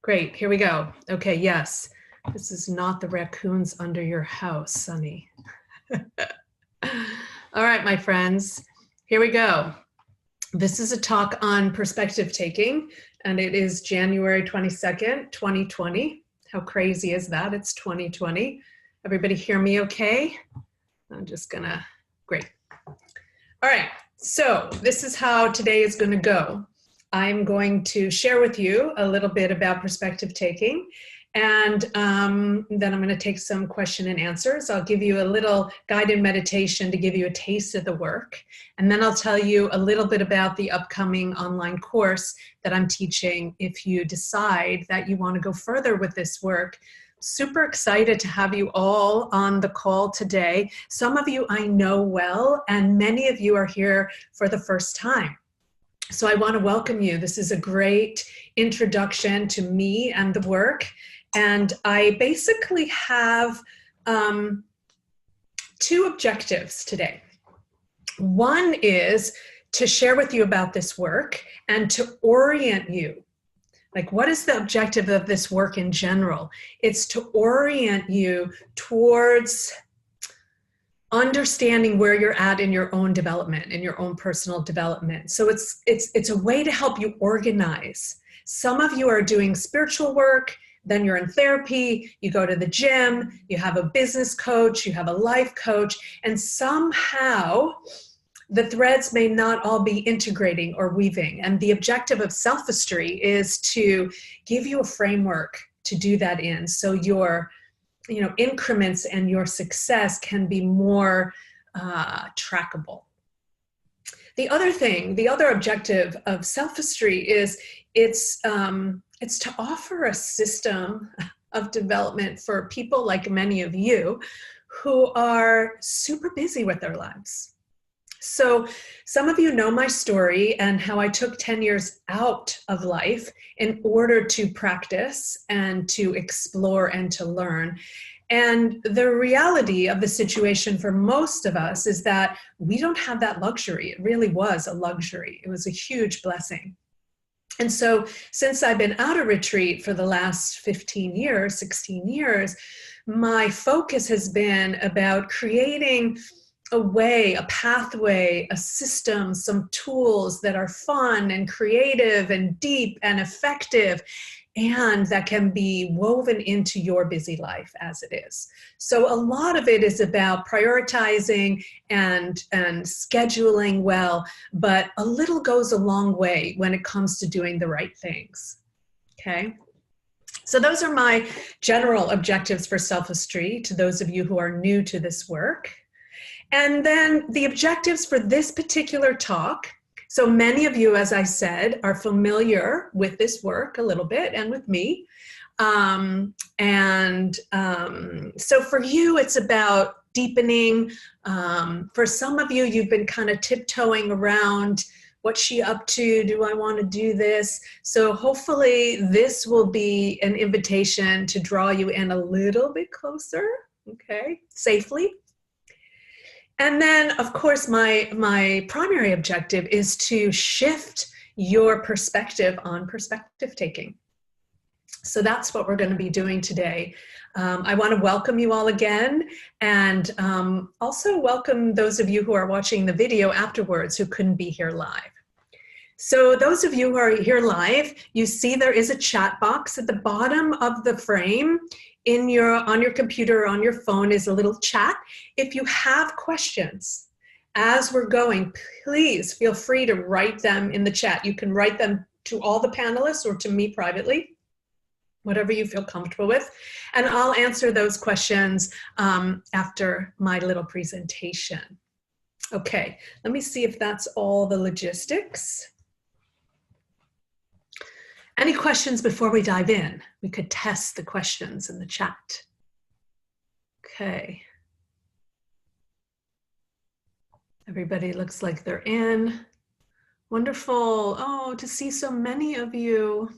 Great, here we go. Okay, yes. This is not the raccoons under your house, Sunny. All right, my friends, here we go. This is a talk on perspective taking, and it is January 22nd, 2020. How crazy is that? It's 2020. Everybody hear me okay? I'm just gonna, great. All right, so this is how today is gonna go. I'm going to share with you a little bit about perspective taking, and then I'm going to take some question and answers. I'll give you a little guided meditation to give you a taste of the work, and then I'll tell you a little bit about the upcoming online course that I'm teaching if you decide that you want to go further with this work. Super excited to have you all on the call today. Some of you I know well, and many of you are here for the first time. So I want to welcome you. This is a great introduction to me and the work. And I basically have two objectives today. One is to share with you about this work and to orient you. Like, what is the objective of this work in general? It's to orient you towards understanding where you're at in your own development, in your own personal development. So it's a way to help you organize. Some of you are doing spiritual work, then you're in therapy, you go to the gym, you have a business coach, you have a life coach, and somehow the threads may not all be integrating or weaving. And the objective of Selfistry is to give you a framework to do that in, so your increments and your success can be more trackable. The other objective of Selfistry is it's to offer a system of development for people like many of you who are super busy with their lives. So some of you know my story and how I took 10 years out of life in order to practice and to explore and to learn. And the reality of the situation for most of us is that we don't have that luxury. It really was a luxury. It was a huge blessing. And so since I've been out of retreat for the last 15 years, 16 years, my focus has been about creating a way, a pathway, a system, some tools that are fun and creative and deep and effective, and that can be woven into your busy life as it is. So a lot of it is about prioritizing and scheduling well, but a little goes a long way when it comes to doing the right things, okay? So those are my general objectives for Selfistry, to those of you who are new to this work. And then the objectives for this particular talk. So many of you, as I said, are familiar with this work a little bit and with me. So for you, it's about deepening. For some of you, you've been kind of tiptoeing around, what's she up to? Do I want to do this? So hopefully this will be an invitation to draw you in a little bit closer, okay, safely. And then, of course, my primary objective is to shift your perspective on perspective taking. So that's what we're going to be doing today. I want to welcome you all again, and also welcome those of you who are watching the video afterwards who couldn't be here live. So those of you who are here live, you see there is a chat box at the bottom of the frame. On your computer or on your phone is a little chat. If you have questions as we're going, please feel free to write them in the chat. You can write them to all the panelists or to me privately, whatever you feel comfortable with. And I'll answer those questions after my little presentation. Okay, let me see if that's all the logistics. Any questions before we dive in? We could test the questions in the chat. Okay. Everybody looks like they're in. Wonderful. Oh, to see so many of you.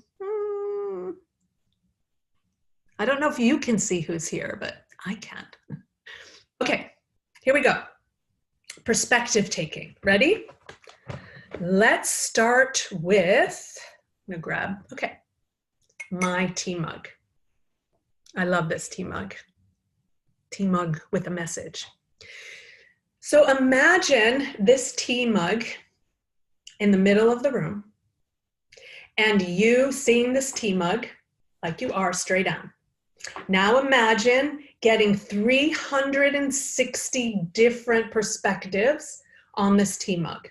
I don't know if you can see who's here, but I can. Okay, here we go. Perspective taking. Ready? Let's start with, I'm gonna grab, okay. my tea mug. I love this tea mug. Tea mug with a message. So imagine this tea mug in the middle of the room and you seeing this tea mug like you are straight on. Now imagine getting 360 different perspectives on this tea mug.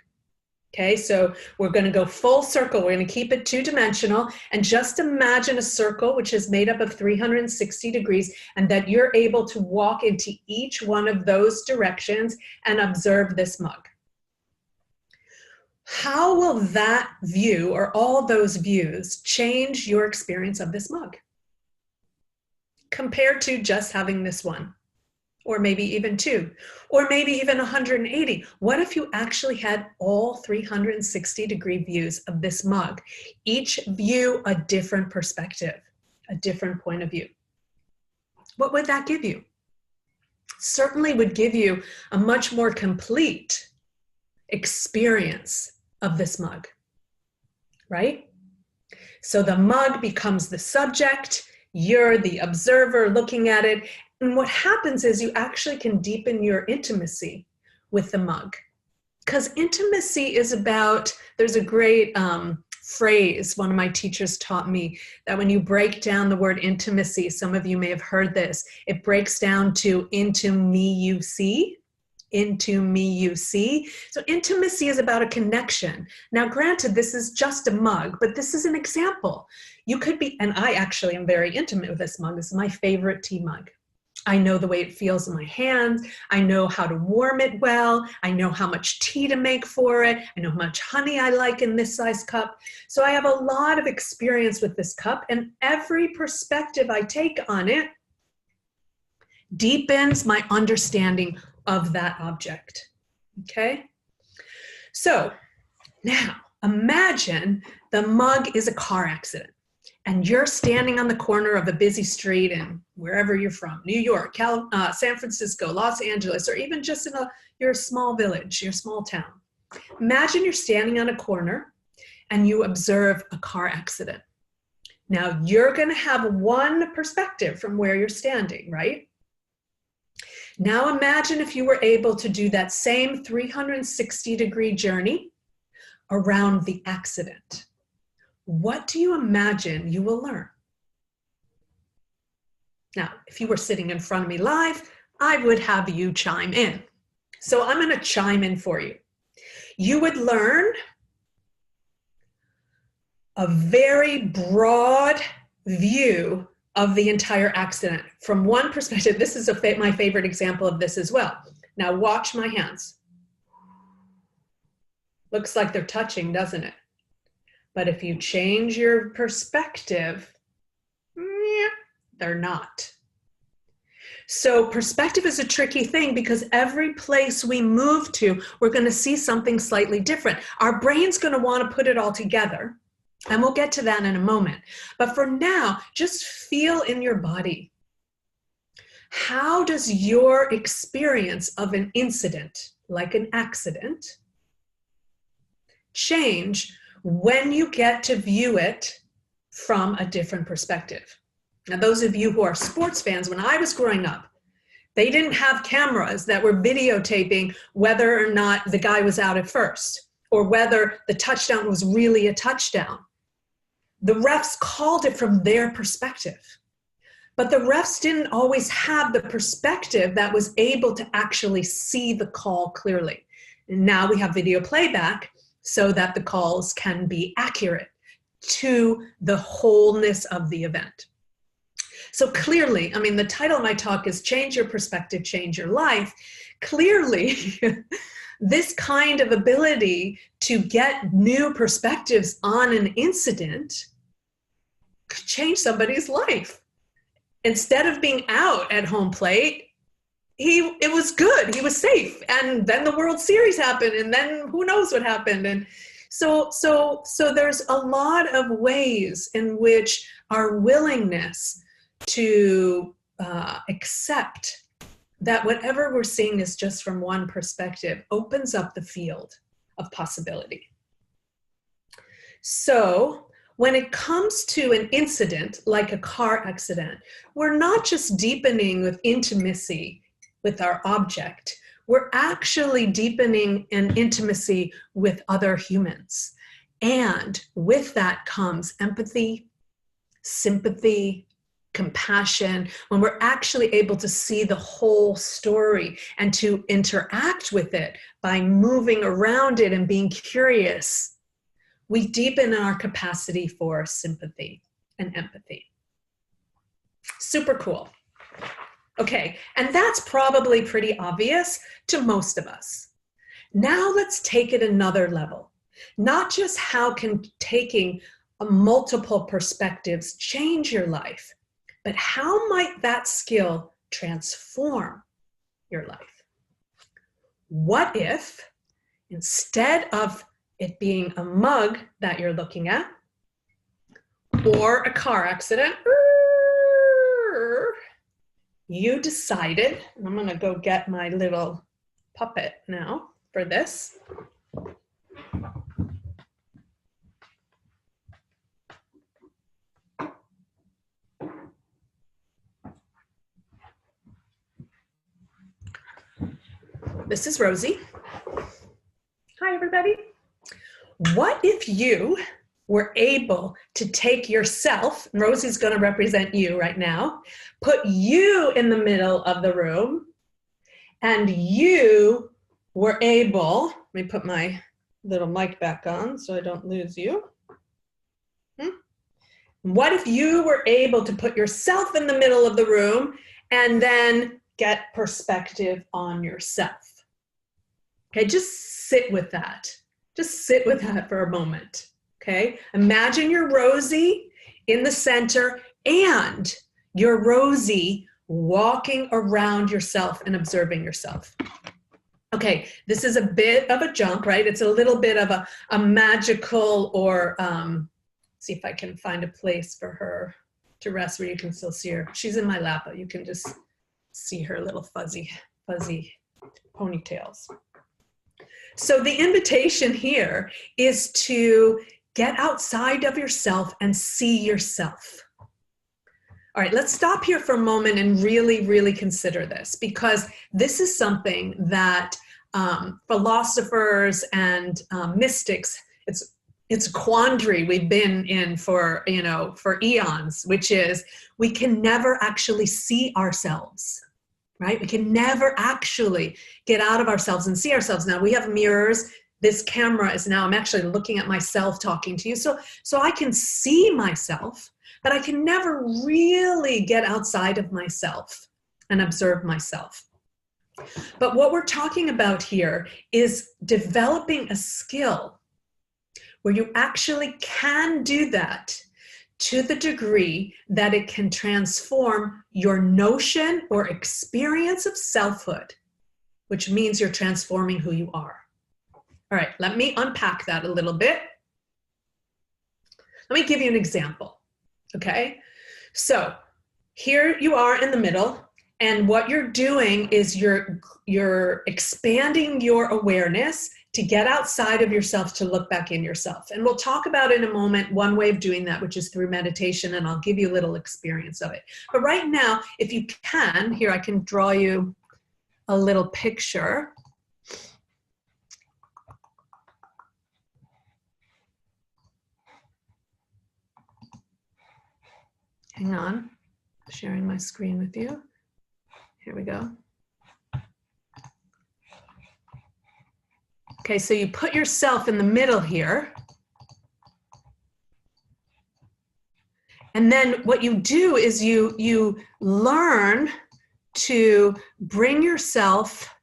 Okay, so we're going to go full circle. We're going to keep it two-dimensional and just imagine a circle which is made up of 360 degrees and that you're able to walk into each one of those directions and observe this mug. How will that view or all those views change your experience of this mug compared to just having this one? Or maybe even two, or maybe even 180. What if you actually had all 360-degree views of this mug? Each view a different perspective, a different point of view. What would that give you? Certainly would give you a much more complete experience of this mug, right? So the mug becomes the subject, you're the observer looking at it, and what happens is you actually can deepen your intimacy with the mug. Because intimacy is about, there's a great phrase one of my teachers taught me, that when you break down the word intimacy, some of you may have heard this, it breaks down to into me you see. Into me you see. So intimacy is about a connection. Now granted, this is just a mug, but this is an example. You could be, and I actually am very intimate with this mug. This is my favorite tea mug. I know the way it feels in my hands. I know how to warm it well. I know how much tea to make for it. I know how much honey I like in this size cup. So I have a lot of experience with this cup, and every perspective I take on it deepens my understanding of that object. Okay? So now imagine the mug is a car accident. And you're standing on the corner of a busy street in wherever you're from, New York, San Francisco, Los Angeles, or even just in your small village, your small town. Imagine you're standing on a corner and you observe a car accident. Now you're going to have one perspective from where you're standing, right? Now imagine if you were able to do that same 360-degree journey around the accident. What do you imagine you will learn? Now, if you were sitting in front of me live, I would have you chime in. So I'm going to chime in for you. You would learn a very broad view of the entire accident from one perspective. This is my favorite example of this as well. Now watch my hands. Looks like they're touching, doesn't it? But if you change your perspective, they're not. So perspective is a tricky thing because every place we move to, we're going to see something slightly different. Our brain's going to want to put it all together, and we'll get to that in a moment. But for now, just feel in your body. How does your experience of an incident, like an accident, change when you get to view it from a different perspective? Now, those of you who are sports fans, when I was growing up, they didn't have cameras that were videotaping whether or not the guy was out at first or whether the touchdown was really a touchdown. The refs called it from their perspective. But the refs didn't always have the perspective that was able to actually see the call clearly. And now we have video playback so that the calls can be accurate to the wholeness of the event. So clearly, I mean, the title of my talk is Change Your Perspective, Change Your Life. Clearly, this kind of ability to get new perspectives on an incident could change somebody's life. Instead of being out at home plate, it was good. He was safe. And then the World Series happened, and then who knows what happened. And so there's a lot of ways in which our willingness to accept that whatever we're seeing is just from one perspective opens up the field of possibility. So when it comes to an incident like a car accident, we're not just deepening with intimacy with our object, we're actually deepening an intimacy with other humans. And with that comes empathy, sympathy, compassion, when we're actually able to see the whole story and to interact with it by moving around it and being curious, we deepen our capacity for sympathy and empathy. Super cool. Okay, and that's probably pretty obvious to most of us. Now let's take it another level. Not just how can taking multiple perspectives change your life, but how might that skill transform your life? What if, instead of it being a mug that you're looking at, or a car accident, you decided, and I'm gonna go get my little puppet now for this. This is Rosie. Hi, everybody. What if you were able to take yourself, and Rosie's going to represent you right now, put you in the middle of the room, and you were able, let me put my little mic back on so I don't lose you. What if you were able to put yourself in the middle of the room and then get perspective on yourself? Okay, just sit with that. Just sit with that for a moment, okay? Imagine you're Rosie in the center and you're Rosie walking around yourself and observing yourself. Okay, this is a bit of a jump, right? It's a little bit of a magical, or see if I can find a place for her to rest where you can still see her. She's in my lap, but you can just see her little fuzzy ponytails. So the invitation here is to get outside of yourself and see yourself. All right, let's stop here for a moment and really, really consider this, because this is something that philosophers and mystics, it's a quandary we've been in for eons, which is we can never actually see ourselves. Right? We can never actually get out of ourselves and see ourselves. Now we have mirrors. This camera is now, I'm actually looking at myself talking to you. So I can see myself, but I can never really get outside of myself and observe myself. But what we're talking about here is developing a skill where you actually can do that to the degree that it can transform your notion or experience of selfhood, which means you're transforming who you are. All right, let me unpack that a little bit. Let me give you an example, okay? So here you are in the middle, and what you're doing is you're expanding your awareness to get outside of yourself, to look back in yourself. And we'll talk about in a moment one way of doing that, which is through meditation, and I'll give you a little experience of it. But right now, if you can, here I can draw you a little picture. Hang on, sharing my screen with you. Here we go. Okay, so you put yourself in the middle here. And then what you do is you learn to bring yourself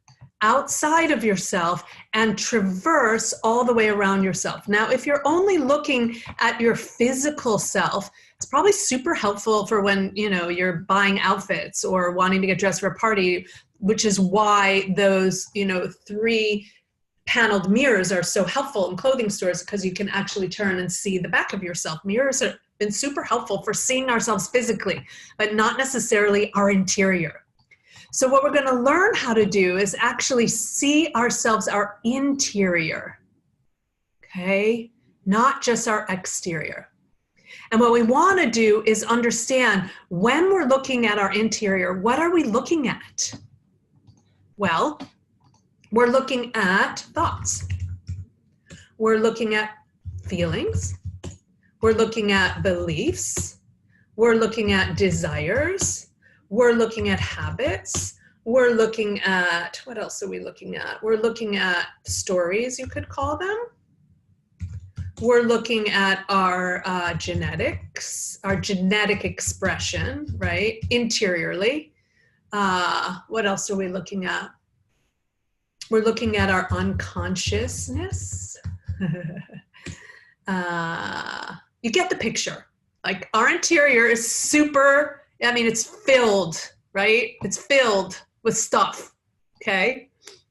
outside of yourself and traverse all the way around yourself. Now, if you're only looking at your physical self, it's probably super helpful for when, you're buying outfits or wanting to get dressed for a party, which is why those, 3 paneled mirrors are so helpful in clothing stores, because you can actually turn and see the back of yourself. Mirrors have been super helpful for seeing ourselves physically, but not necessarily our interior. So what we're going to learn how to do is actually see ourselves, our interior, okay? Not just our exterior. And what we want to do is understand when we're looking at our interior, what are we looking at? Well, we're looking at thoughts. We're looking at feelings. We're looking at beliefs. We're looking at desires. We're looking at habits. We're looking at, what else are we looking at? We're looking at stories, you could call them. We're looking at our genetics, our genetic expression, right? Interiorly. What else are we looking at? We're looking at our unconsciousness. You get the picture. Like our interior is super, I mean, it's filled, right? It's filled with stuff, okay?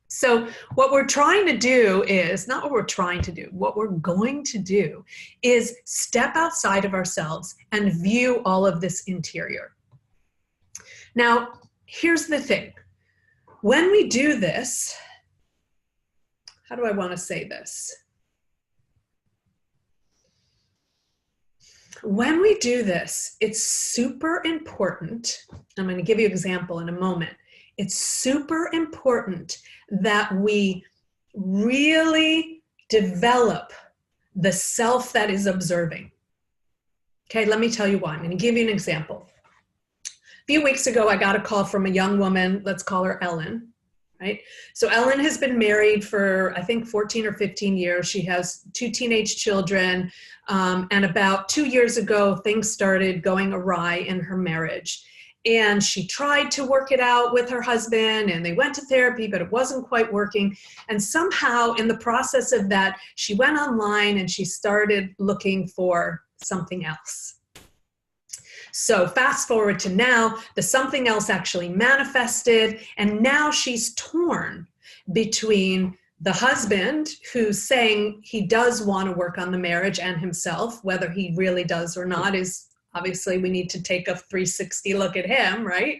So what we're trying to do is, not what we're trying to do, what we're going to do is step outside of ourselves and view all of this interior. Now, here's the thing. When we do this, how do I want to say this? When we do this, it's super important. I'm going to give you an example in a moment. It's super important that we really develop the self that is observing. Okay, let me tell you why. I'm going to give you an example. A few weeks ago, I got a call from a young woman, let's call her Ellen, right? So Ellen has been married for, I think, 14 or 15 years. She has 2 teenage children, and about 2 years ago, things started going awry in her marriage. And she tried to work it out with her husband, and they went to therapy, but it wasn't quite working. And somehow in the process of that, she went online and she started looking for something else. So fast forward to now, the something else actually manifested, and now she's torn between the husband who's saying he does want to work on the marriage and himself, whether he really does or not is obviously we need to take a 360 look at him, right?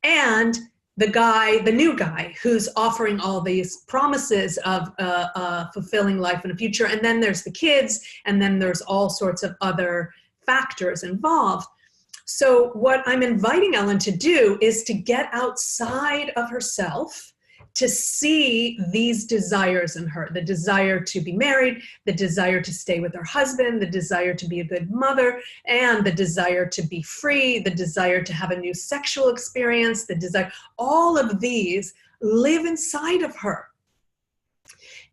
And the guy, the new guy, who's offering all these promises of a fulfilling life in the future. And then there's the kids, and then there's all sorts of other factors involved. So what I'm inviting Ellen to do is to get outside of herself, to see these desires in her, the desire to be married, the desire to stay with her husband, the desire to be a good mother, and the desire to be free, the desire to have a new sexual experience, the desire, all of these live inside of her.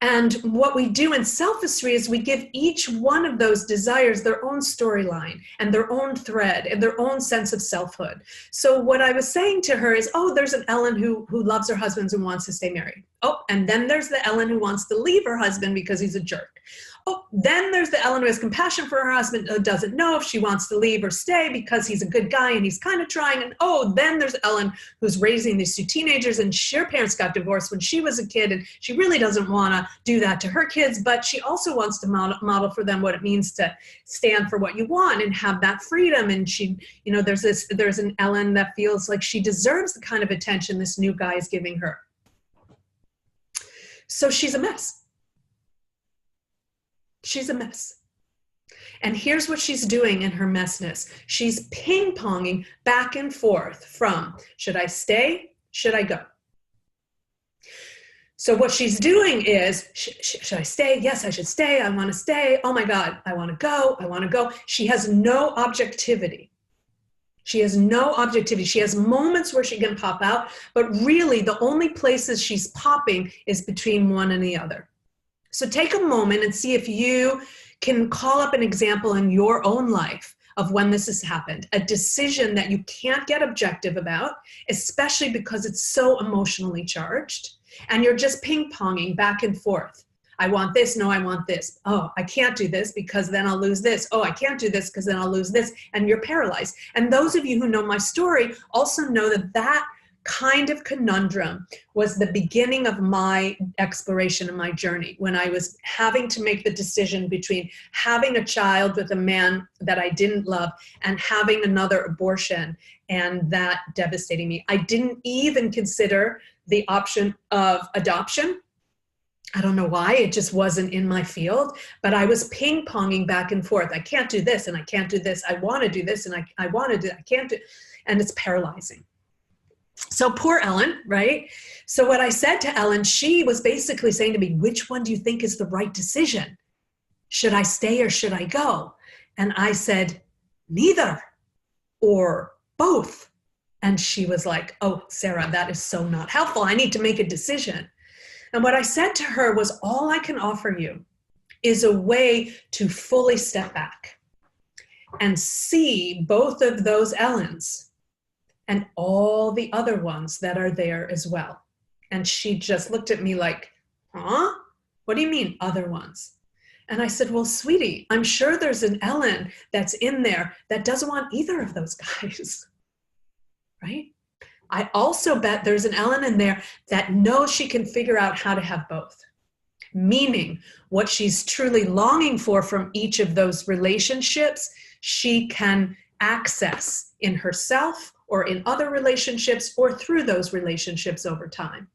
And what we do in Self-History is we give each one of those desires their own storyline and their own thread and their own sense of selfhood. So what I was saying to her is, oh, there's an Ellen who loves her husband and wants to stay married. Oh, and then there's the Ellen who wants to leave her husband because he's a jerk. Oh, then there's the Ellen who has compassion for her husband, who doesn't know if she wants to leave or stay because he's a good guy and he's kind of trying. And oh, then there's Ellen who's raising these 2 teenagers, and her parents got divorced when she was a kid, and she really doesn't want to do that to her kids, but she also wants to model for them what it means to stand for what you want and have that freedom. And she, you know, there's an Ellen that feels like she deserves the kind of attention this new guy is giving her. So she's a mess. She's a mess. And here's what she's doing in her messness. She's ping-ponging back and forth from, should I stay? Should I go? So what she's doing is, should I stay? Yes, I should stay. I want to stay. Oh my God, I want to go. I want to go. She has no objectivity. She has no objectivity. She has moments where she can pop out, but really the only places she's popping is between one and the other. So take a moment and see if you can call up an example in your own life of when this has happened, a decision that you can't get objective about, especially because it's so emotionally charged, and you're just ping-ponging back and forth. I want this, no, I want this. Oh, I can't do this because then I'll lose this. Oh, I can't do this because then I'll lose this, and you're paralyzed. And those of you who know my story also know that that kind of conundrum was the beginning of my exploration and my journey, when I was having to make the decision between having a child with a man that I didn't love and having another abortion, and that devastating me. I didn't even consider the option of adoption. I don't know why, it just wasn't in my field, but I was ping-ponging back and forth. I can't do this and I can't do this. I want to do this and I want to do, I can't do, and it's paralyzing. So poor Ellen, right? So what I said to Ellen, she was basically saying to me, which one do you think is the right decision? Should I stay or should I go? And I said, neither or both. And she was like, oh, Sarah, that is so not helpful. I need to make a decision. And what I said to her was, all I can offer you is a way to fully step back and see both of those Ellens and all the other ones that are there as well. And she just looked at me like, huh? What do you mean other ones? And I said, well, sweetie, I'm sure there's an Ellen that's in there that doesn't want either of those guys, right? I also bet there's an Ellen in there that knows she can figure out how to have both. Meaning what she's truly longing for from each of those relationships, she can access in herself or in other relationships or through those relationships over time.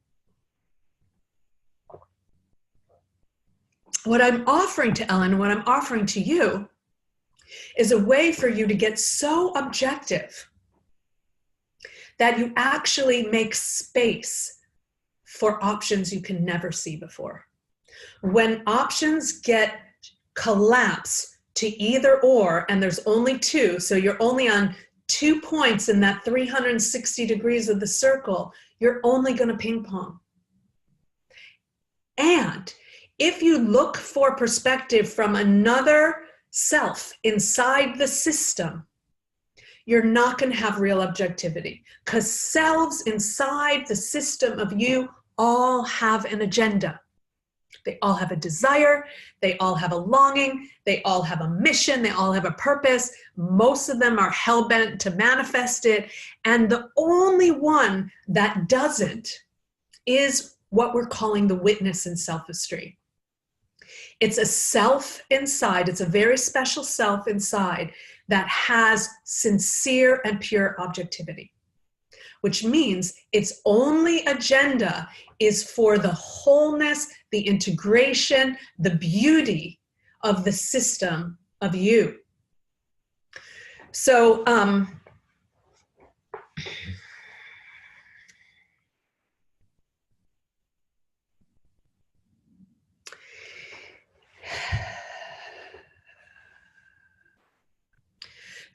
What I'm offering to Ellen, what I'm offering to you, is a way for you to get so objective that you actually make space for options you can never see before. When options get collapsed to either or, and there's only two, so you're only on 2 points in that 360 degrees of the circle, you're only going to ping pong. And if you look for perspective from another self inside the system, you're not going to have real objectivity, because selves inside the system of you all have an agenda. They all have a desire, they all have a longing, they all have a mission, they all have a purpose. Most of them are hell-bent to manifest it. And the only one that doesn't is what we're calling the witness in self-esteem. It's a self inside, it's a very special self inside that has sincere and pure objectivity, which means its only agenda is for the wholeness, the integration, the beauty of the system of you. So,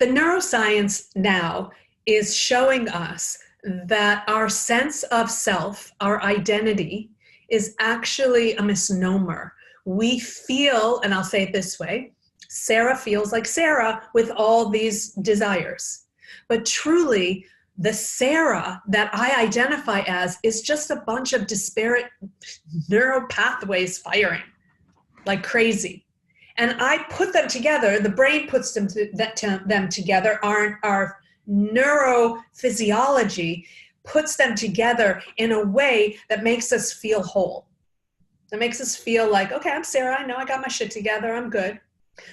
the neuroscience now is showing us that our sense of self, our identity, is actually a misnomer. We feel, and I'll say it this way, Sarah feels like Sarah with all these desires. But truly, the Sarah that I identify as is just a bunch of disparate neural pathways firing like crazy. And I put them together, the brain puts them together, our neurophysiology puts them together in a way that makes us feel whole. That makes us feel like, okay, I'm Sarah, I know I got my shit together, I'm good.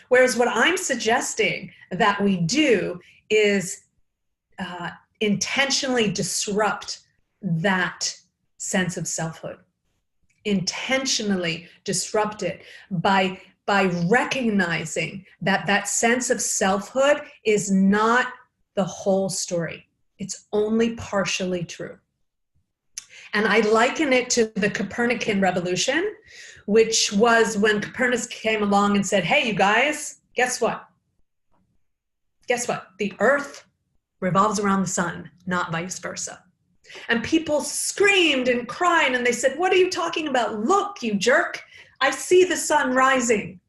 Whereas what I'm suggesting that we do is intentionally disrupt that sense of selfhood. Intentionally disrupt it by recognizing that that sense of selfhood is not the whole story. It's only partially true. And I liken it to the Copernican revolution, which was when Copernicus came along and said, hey, you guys, guess what? Guess what? The earth revolves around the sun, not vice versa. And people screamed and cried and they said, what are you talking about? Look, you jerk. I see the sun rising.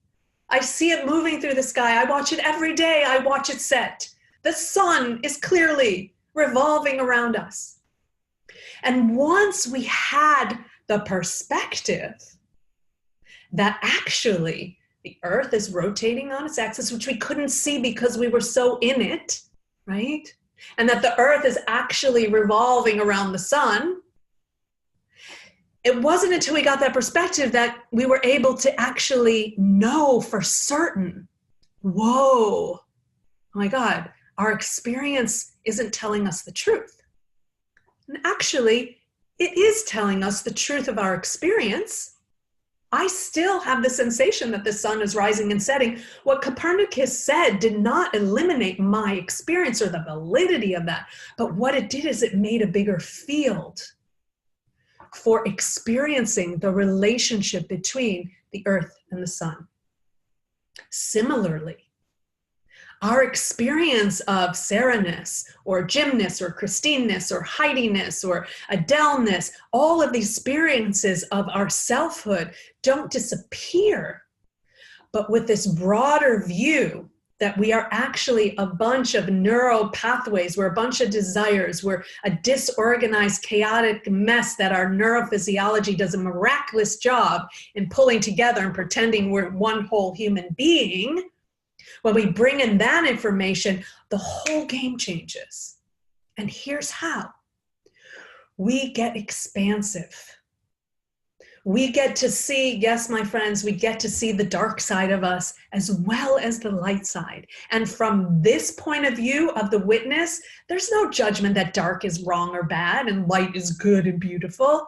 I see it moving through the sky. I watch it every day. I watch it set. The sun is clearly revolving around us. And once we had the perspective that actually the earth is rotating on its axis, which we couldn't see because we were so in it, right? And that the earth is actually revolving around the sun, it wasn't until we got that perspective that we were able to actually know for certain, whoa, oh my God, our experience isn't telling us the truth. And actually, it is telling us the truth of our experience. I still have the sensation that the sun is rising and setting. What Copernicus said did not eliminate my experience or the validity of that. But what it did is it made a bigger field for experiencing the relationship between the earth and the sun. Similarly, our experience of Sarah-ness or Jim-ness or Christine-ness or Heidi-ness or Adele-ness, all of these experiences of our selfhood don't disappear. But with this broader view that we are actually a bunch of neural pathways, we're a bunch of desires, we're a disorganized, chaotic mess that our neurophysiology does a miraculous job in pulling together and pretending we're one whole human being. When we bring in that information, the whole game changes. And here's how. We get expansive. We get to see, yes, my friends, we get to see the dark side of us as well as the light side. And from this point of view of the witness, there's no judgment that dark is wrong or bad and light is good and beautiful.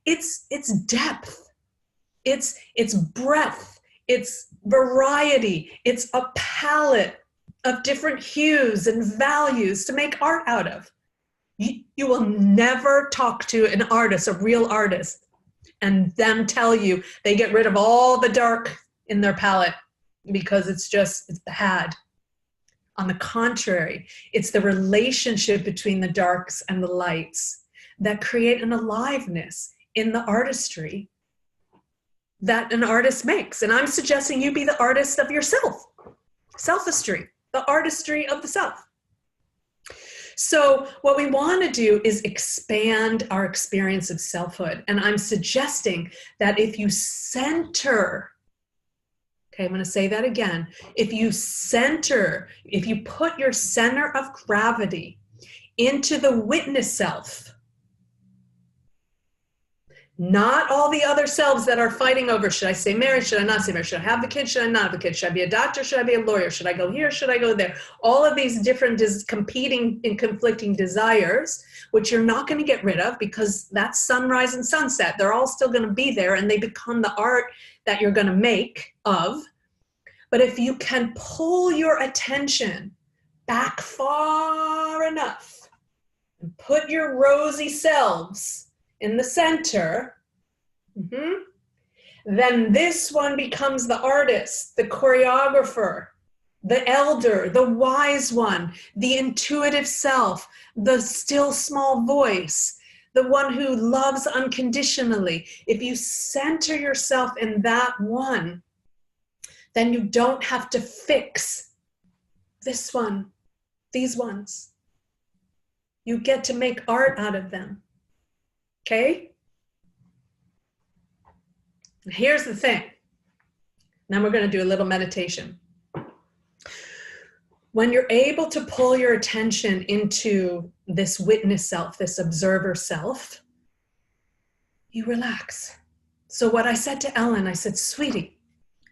It's depth. It's breadth. It's variety. It's a palette of different hues and values to make art out of. You will never talk to an artist, a real artist, and them tell you they get rid of all the dark in their palette because it's bad. On the contrary, it's the relationship between the darks and the lights that create an aliveness in the artistry that an artist makes. And I'm suggesting you be the artist of yourself. Selfistry, the artistry of the self. So what we want to do is expand our experience of selfhood. And I'm suggesting that if you center, okay, I'm going to say that again. If you put your center of gravity into the witness self, not all the other selves that are fighting over, should I stay married? Should I not stay married? Should I have the kid? Should I not have the kid? Should I be a doctor? Should I be a lawyer? Should I go here? Should I go there? All of these different competing and conflicting desires, which you're not going to get rid of because that's sunrise and sunset. They're all still going to be there and they become the art that you're going to make of. But if you can pull your attention back far enough and put your rosy selves in the center, then this one becomes the artist, the choreographer, the elder, the wise one, the intuitive self, the still small voice, the one who loves unconditionally. If you center yourself in that one, then you don't have to fix this one, these ones. You get to make art out of them. Okay? Here's the thing. Now we're going to do a little meditation. When you're able to pull your attention into this witness self, this observer self, you relax. So what I said to Ellen, I said, sweetie,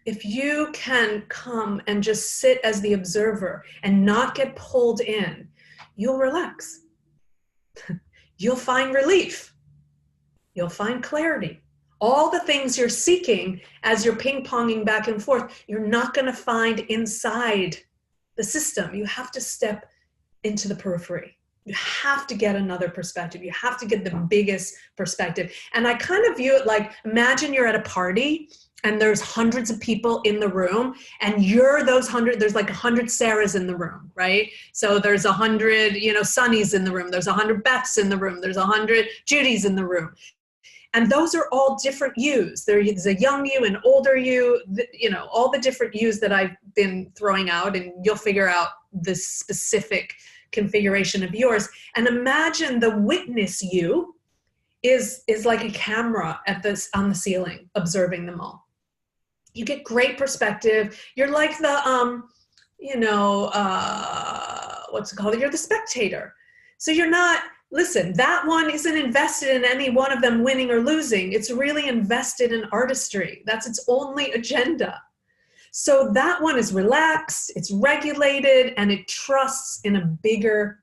if you can come and just sit as the observer and not get pulled in, you'll relax. You'll find relief. You'll find clarity. All the things you're seeking as you're ping-ponging back and forth, you're not going to find inside the system. You have to step into the periphery. You have to get another perspective. You have to get the biggest perspective. And I kind of view it like, imagine you're at a party and there's hundreds of people in the room and you're those 100, there's like 100 Sarahs in the room, right? So there's 100, Sunnies in the room. There's 100 Beths in the room. There's 100 Judys in the room. And those are all different yous. There's a young you, an older you, all the different yous that I've been throwing out, and you'll figure out the specific configuration of yours. And imagine the witness you is like a camera on the ceiling, observing them all. You get great perspective. You're like the, what's it called? You're the spectator. So you're not, listen, that one isn't invested in any one of them winning or losing. It's really invested in artistry. That's its only agenda. So that one is relaxed, it's regulated, and it trusts in a bigger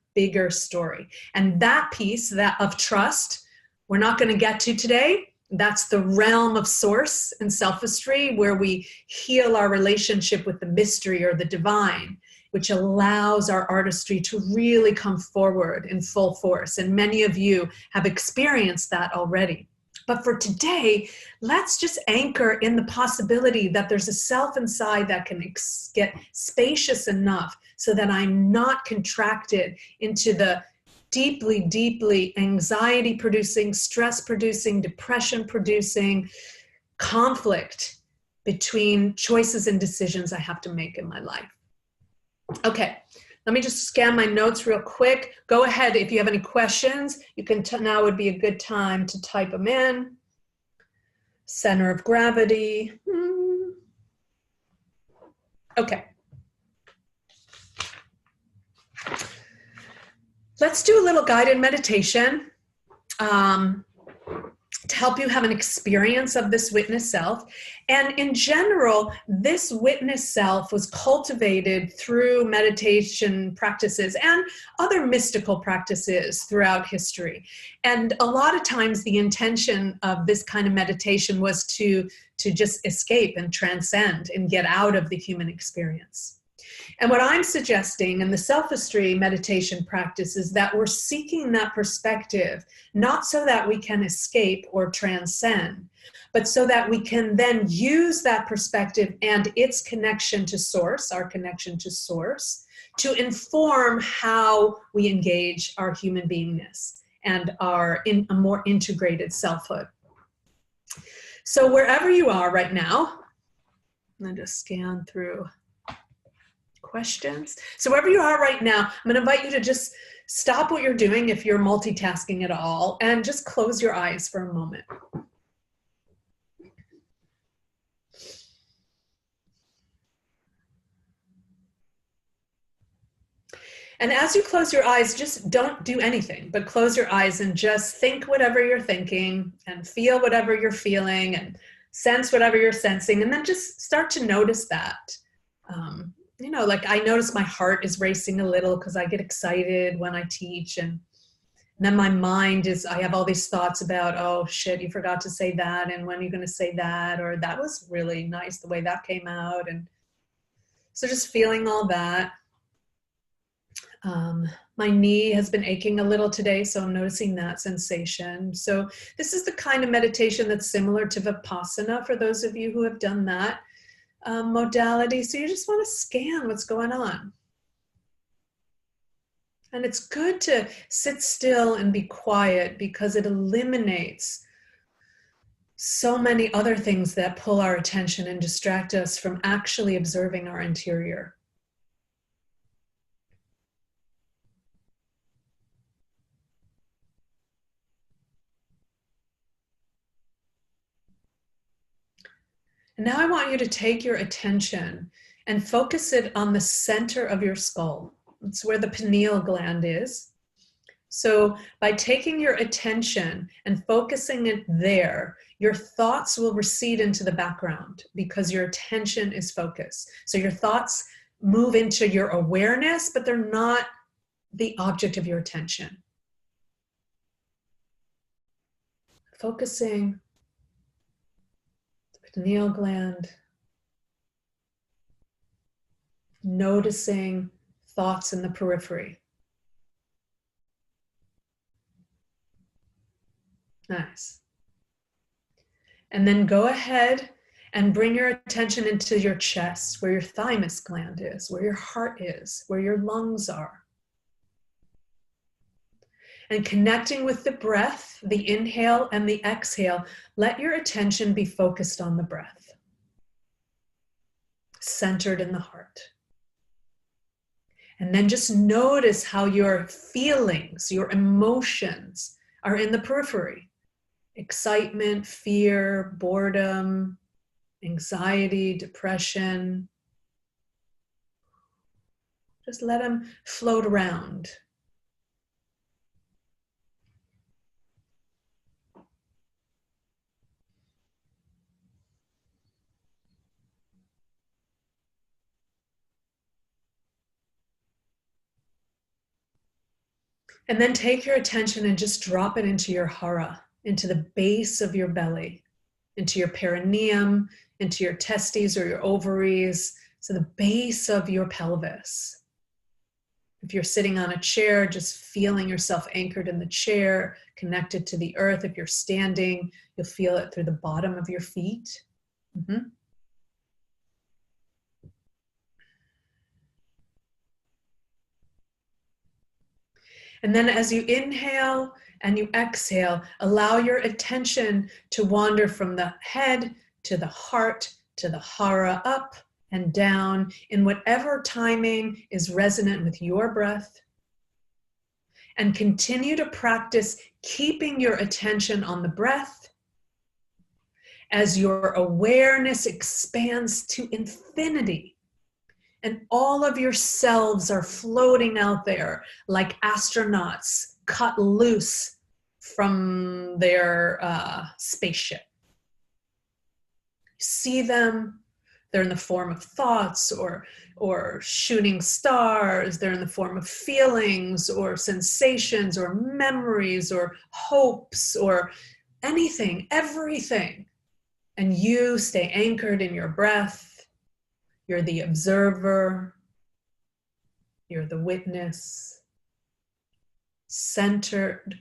story. And that piece of trust, we're not going to get to today, That's the realm of source and sophistry, where we heal our relationship with the mystery or the divine, which allows our artistry to really come forward in full force. And many of you have experienced that already. But for today, let's just anchor in the possibility that there's a self inside that can get spacious enough so that I'm not contracted into the deeply, deeply anxiety-producing, stress-producing, depression-producing conflict between choices and decisions I have to make in my life. Okay, let me just scan my notes real quick. Go ahead, if you have any questions, you can, now would be a good time to type them in. Center of gravity. Okay. Let's do a little guided meditation to help you have an experience of this witness self. And in general, this witness self was cultivated through meditation practices and other mystical practices throughout history. And a lot of times the intention of this kind of meditation was to just escape and transcend and get out of the human experience. And what I'm suggesting in the sophistry meditation practice is that we're seeking that perspective, not so that we can escape or transcend, but so that we can then use that perspective and its connection to source, our connection to source, to inform how we engage our human beingness and our a more integrated selfhood. So wherever you are right now, I'm going to just scan through questions. So wherever you are right now, I'm going to invite you to just stop what you're doing if you're multitasking at all and just close your eyes for a moment. And as you close your eyes, just don't do anything, but close your eyes and just think whatever you're thinking and feel whatever you're feeling and sense whatever you're sensing, and then just start to notice that. You know, like I notice my heart is racing a little because I get excited when I teach, and then my mind is, I have all these thoughts about, oh shit, you forgot to say that, and when are you going to say that, or that was really nice the way that came out. And so just feeling all that. My knee has been aching a little today, so I'm noticing that sensation. So this is the kind of meditation that's similar to Vipassana for those of you who have done that modality. So you just want to scan what's going on. And it's good to sit still and be quiet because it eliminates so many other things that pull our attention and distract us from actually observing our interior. And now I want you to take your attention and focus it on the center of your skull. It's where the pineal gland is. So by taking your attention and focusing it there, your thoughts will recede into the background because your attention is focused. So your thoughts move into your awareness, but they're not the object of your attention. Focusing the pineal gland, noticing thoughts in the periphery. Nice. And then go ahead and bring your attention into your chest, where your thymus gland is, where your heart is, where your lungs are. And connecting with the breath, the inhale and the exhale, let your attention be focused on the breath, centered in the heart. And then just notice how your feelings, your emotions are in the periphery. Excitement, fear, boredom, anxiety, depression. Just let them float around. And then take your attention and just drop it into your hara, into the base of your belly, into your perineum, into your testes or your ovaries, so the base of your pelvis. If you're sitting on a chair, just feeling yourself anchored in the chair, connected to the earth. If you're standing, you'll feel it through the bottom of your feet. Mm-hmm. And then as you inhale and you exhale, allow your attention to wander from the head to the heart to the hara, up and down in whatever timing is resonant with your breath. And continue to practice keeping your attention on the breath as your awareness expands to infinity. And all of your selves are floating out there like astronauts cut loose from their spaceship. See them, they're in the form of thoughts or shooting stars, they're in the form of feelings or sensations or memories or hopes or anything, everything. And you stay anchored in your breath. You're the observer, you're the witness, centered,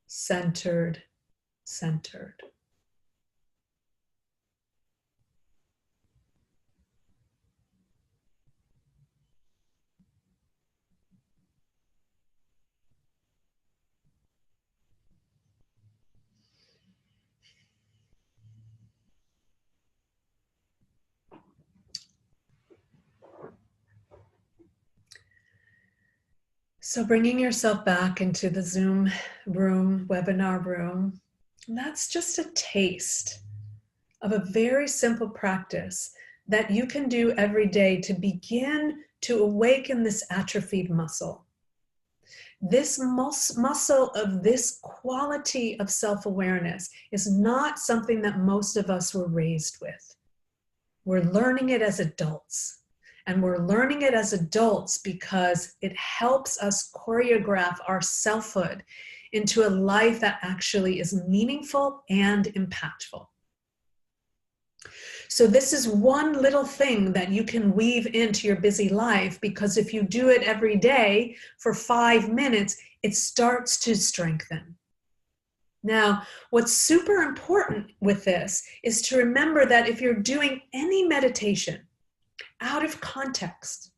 centered, centered. So bringing yourself back into the Zoom room, webinar room, that's just a taste of a very simple practice that you can do every day to begin to awaken this atrophied muscle. This muscle of this quality of self-awareness is not something that most of us were raised with. We're learning it as adults. And we're learning it as adults because it helps us choreograph our selfhood into a life that actually is meaningful and impactful. So this is one little thing that you can weave into your busy life, because if you do it every day for 5 minutes, it starts to strengthen. Now, what's super important with this is to remember that if you're doing any meditation out of context,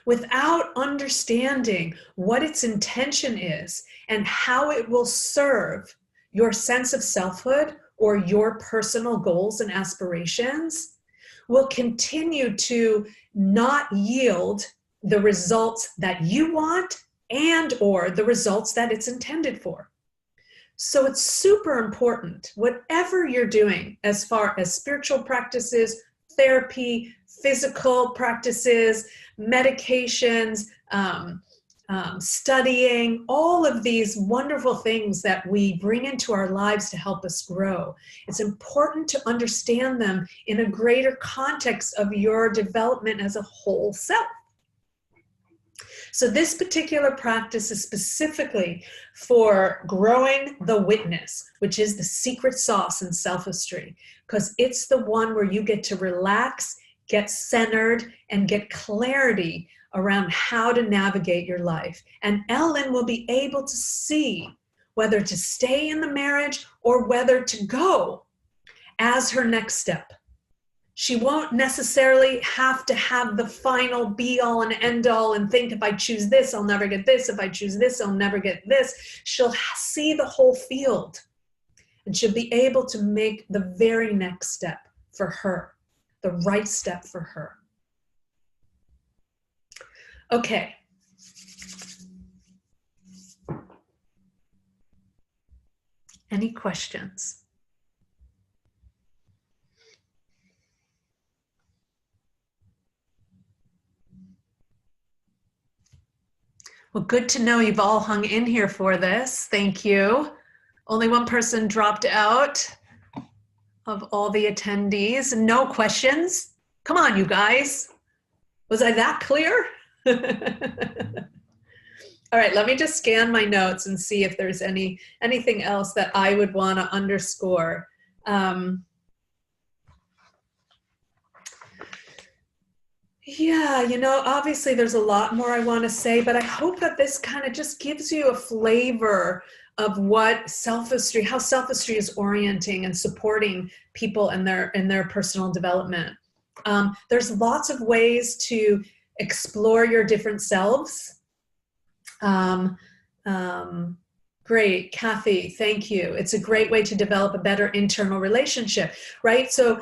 without understanding what its intention is and how it will serve your sense of selfhood or your personal goals and aspirations, will continue to not yield the results that you want and or the results that it's intended for. So it's super important, whatever you're doing as far as spiritual practices, therapy, physical practices, medications, studying, all of these wonderful things that we bring into our lives to help us grow. It's important to understand them in a greater context of your development as a whole self. So this particular practice is specifically for growing the witness, which is the secret sauce in self-mastery, because it's the one where you get to relax, get centered, and get clarity around how to navigate your life. And Ellen will be able to see whether to stay in the marriage or whether to go as her next step. She won't necessarily have to have the final be all and end all and think, if I choose this, I'll never get this. If I choose this, I'll never get this. She'll see the whole field and she'll be able to make the very next step for her, the right step for her. Okay. Any questions? Well, good to know you've all hung in here for this. Thank you. Only one person dropped out of all the attendees. No questions. Come on, you guys. Was I that clear? All right, let me just scan my notes and see if there's anything else that I would want to underscore. Yeah, you know, obviously there's a lot more I want to say, but I hope that this kind of just gives you a flavor of what self-esteem, how self-esteem is orienting and supporting people in their personal development. There's lots of ways to explore your different selves. Great, Kathy, thank you. It's a great way to develop a better internal relationship, right? So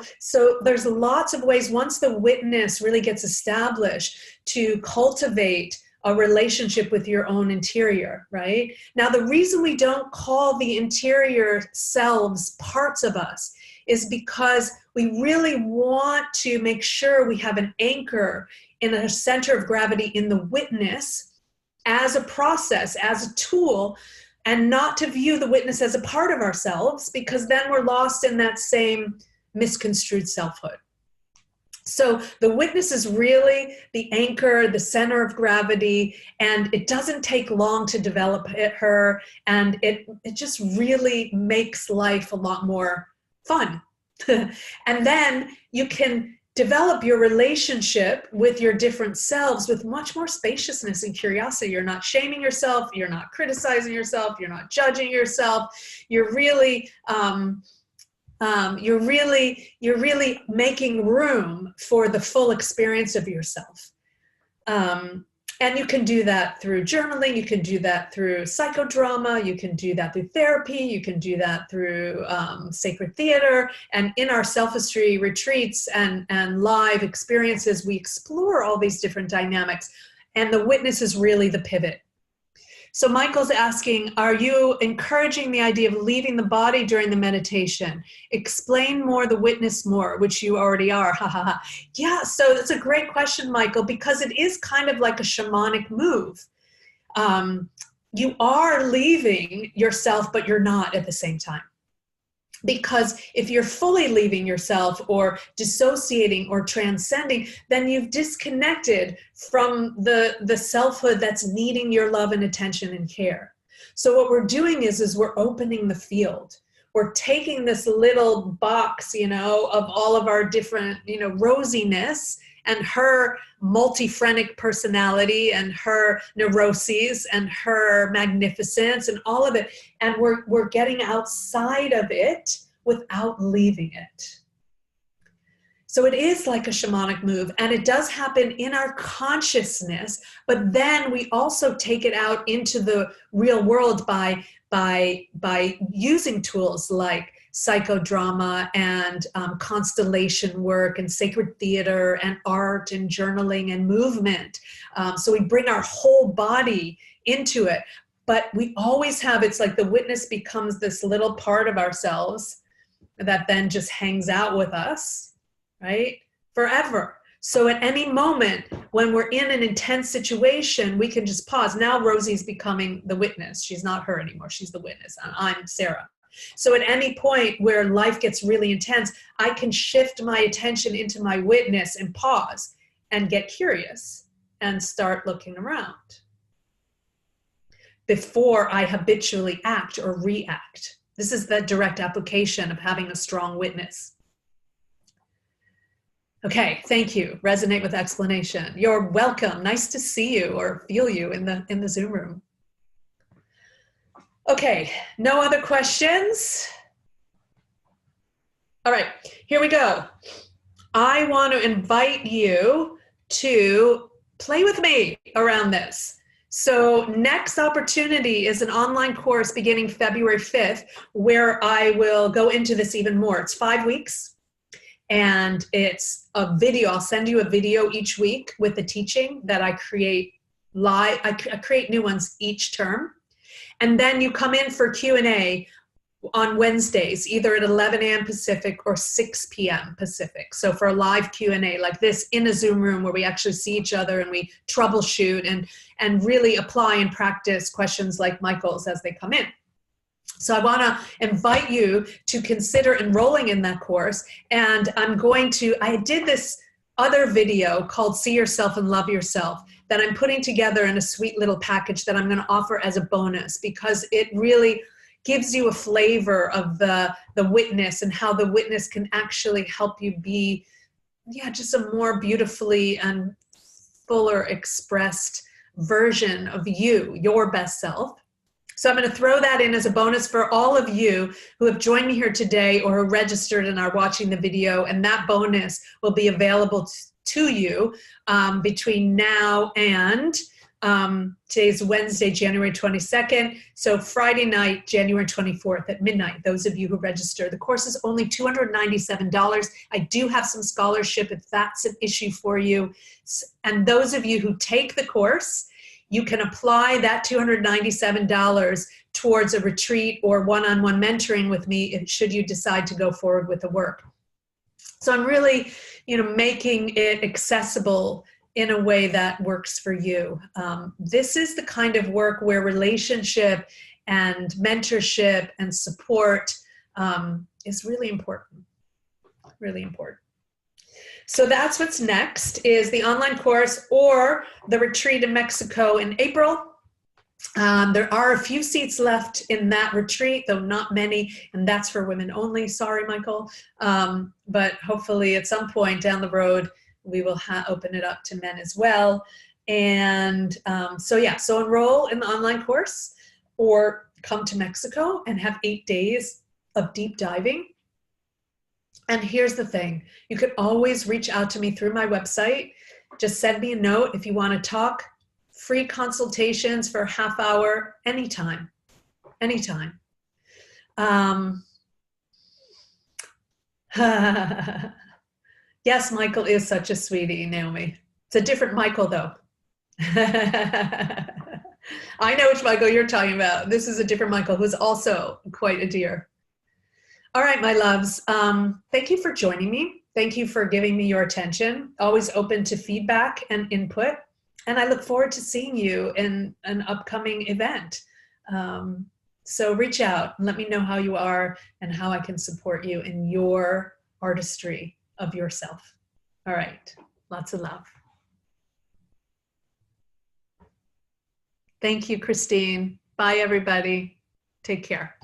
there's lots of ways, once the witness really gets established, to cultivate a relationship with your own interior, right? Now, the reason we don't call the interior selves parts of us is because we really want to make sure we have an anchor in a center of gravity in the witness as a process, as a tool, and not to view the witness as a part of ourselves, because then we're lost in that same misconstrued selfhood. So the witness is really the anchor, the center of gravity, and it doesn't take long to develop her, and it just really makes life a lot more fun. And then you can develop your relationship with your different selves with much more spaciousness and curiosity. You're not shaming yourself. You're not criticizing yourself. You're not judging yourself. You're really making room for the full experience of yourself. And you can do that through journaling. You can do that through psychodrama. You can do that through therapy. You can do that through sacred theater. And in our self-esteem retreats and live experiences, we explore all these different dynamics. And the witness is really the pivot. So Michael's asking, are you encouraging the idea of leaving the body during the meditation? Explain more, the witness more, which you already are. Ha ha ha. Yeah, so that's a great question, Michael, because it is kind of like a shamanic move. You are leaving yourself, but you're not at the same time. Because if you're fully leaving yourself or dissociating or transcending, then you've disconnected from the selfhood that's needing your love and attention and care. So what we're doing is we're opening the field. We're taking this little box, you know, of all of our different, you know, rosiness and her multi-phrenic personality and her neuroses and her magnificence and all of it. And we're getting outside of it without leaving it. So it is like a shamanic move, and it does happen in our consciousness, but then we also take it out into the real world by using tools like psychodrama and constellation work and sacred theater and art and journaling and movement. So we bring our whole body into it, but we always have, it's like the witness becomes this little part of ourselves that then just hangs out with us, right? Forever. So at any moment when we're in an intense situation, we can just pause. Now Rosie's becoming the witness. She's not her anymore. She's the witness. And I'm Sarah. So at any point where life gets really intense, I can shift my attention into my witness and pause and get curious and start looking around before I habitually act or react. This is the direct application of having a strong witness. Okay, thank you. Resonate with explanation. You're welcome. Nice to see you or feel you in the Zoom room. Okay, no other questions? All right, here we go. I want to invite you to play with me around this. So next opportunity is an online course beginning February 5th, where I will go into this even more. It's 5 weeks, and it's a video. I'll send you a video each week with the teaching that I create live. I create new ones each term. And then you come in for Q&A on Wednesdays, either at 11 a.m. Pacific or 6 p.m. Pacific. So for a live Q&A like this in a Zoom room where we actually see each other and we troubleshoot and really apply and practice questions like Michael's as they come in. So I want to invite you to consider enrolling in that course. And I did this other video called See Yourself and Love Yourself that I'm putting together in a sweet little package that I'm going to offer as a bonus, because it really gives you a flavor of the witness and how the witness can actually help you be, yeah, just a more beautifully and fuller expressed version of you, your best self. So I'm going to throw that in as a bonus for all of you who have joined me here today or who registered and are watching the video. And that bonus will be available to you between now and today's Wednesday, January 22nd. So Friday night, January 24th at midnight, those of you who register. The course is only $297. I do have some scholarship if that's an issue for you. And those of you who take the course, you can apply that $297 towards a retreat or one-on-one mentoring with me should you decide to go forward with the work. So I'm really, making it accessible in a way that works for you. This is the kind of work where relationship and mentorship and support is really important, really important. So that's what's next, is the online course or the retreat in Mexico in April. There are a few seats left in that retreat, though not many, and that's for women only. Sorry, Michael. But hopefully at some point down the road, we will open it up to men as well. And so enroll in the online course or come to Mexico and have 8 days of deep diving. And here's the thing, you can always reach out to me through my website. Just send me a note if you want to talk. Free consultations for a half hour, anytime, anytime. Yes, Michael is such a sweetie, Naomi. It's a different Michael though. I know which Michael you're talking about. This is a different Michael who's also quite a dear. All right, my loves, thank you for joining me. Thank you for giving me your attention. Always open to feedback and input. And I look forward to seeing you in an upcoming event. So reach out and let me know how you are and how I can support you in your artistry of yourself. All right, lots of love. Thank you, Christine. Bye, everybody. Take care.